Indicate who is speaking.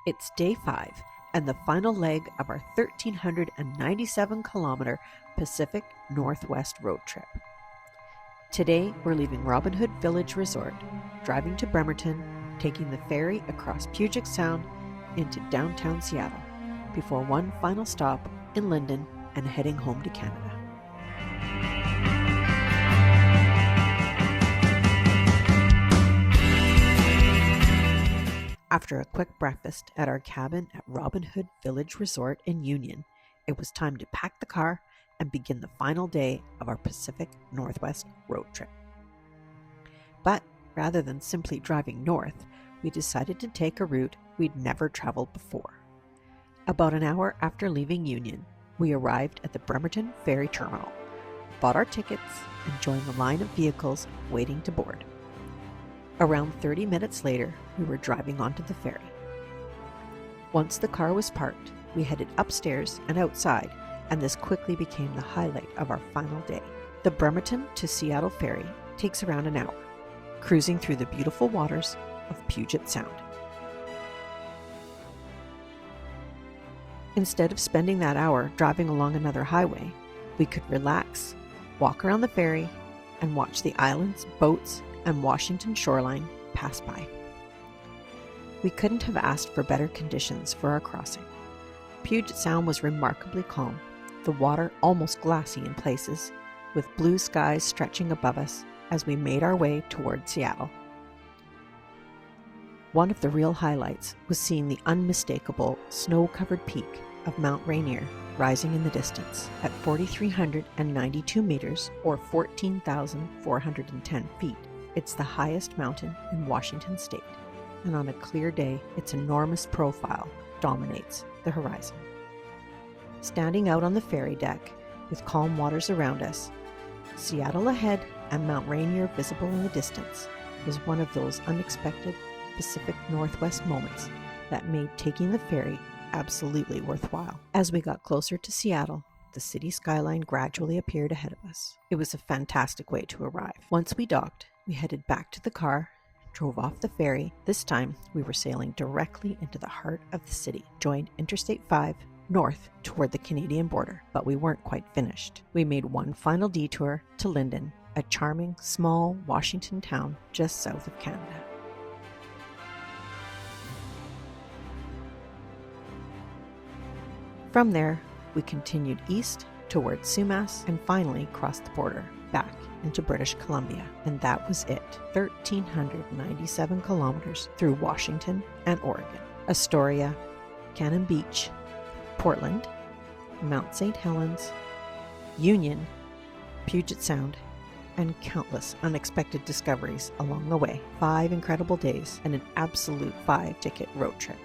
Speaker 1: It's day 5 and the final leg of our 1,397-kilometer Pacific Northwest road trip. Today, we're leaving Robin Hood Village Resort, driving to Bremerton, taking the ferry across Puget Sound into downtown Seattle, before one final stop in Lynden and heading home to Canada. After a quick breakfast at our cabin at Robin Hood Village Resort in Union, it was time to pack the car and begin the final day of our Pacific Northwest road trip. But rather than simply driving north, we decided to take a route we'd never traveled before. About an hour after leaving Union, we arrived at the Bremerton Ferry Terminal, bought our tickets, and joined the line of vehicles waiting to board. Around 30 minutes later, we were driving onto the ferry. Once the car was parked, we headed upstairs and outside, and this quickly became the highlight of our final day. The Bremerton to Seattle ferry takes around an hour, cruising through the beautiful waters of Puget Sound. Instead of spending that hour driving along another highway, we could relax, walk around the ferry, and watch the islands, boats, and Washington shoreline pass by. We couldn't have asked for better conditions for our crossing. Puget Sound was remarkably calm, the water almost glassy in places, with blue skies stretching above us as we made our way toward Seattle. One of the real highlights was seeing the unmistakable snow-covered peak of Mount Rainier rising in the distance at 4,392 meters or 14,410 feet. It's the highest mountain in Washington State, and on a clear day, its enormous profile dominates the horizon. Standing out on the ferry deck, with calm waters around us, Seattle ahead and Mount Rainier visible in the distance, was one of those unexpected Pacific Northwest moments that made taking the ferry absolutely worthwhile. As we got closer to Seattle, the city skyline gradually appeared ahead of us. It was a fantastic way to arrive. Once we docked, we headed back to the car, drove off the ferry. This time, we were sailing directly into the heart of the city, joined Interstate 5 north toward the Canadian border, but we weren't quite finished. We made one final detour to Lynden, a charming, small Washington town just south of Canada. From there, we continued east towards Sumas and finally crossed the border back into British Columbia. And that was it. 1,397 kilometers through Washington and Oregon, Astoria, Cannon Beach, Portland, Mount St. Helens, Union, Puget Sound, and countless unexpected discoveries along the way. 5 incredible days and an absolute 5-ticket road trip.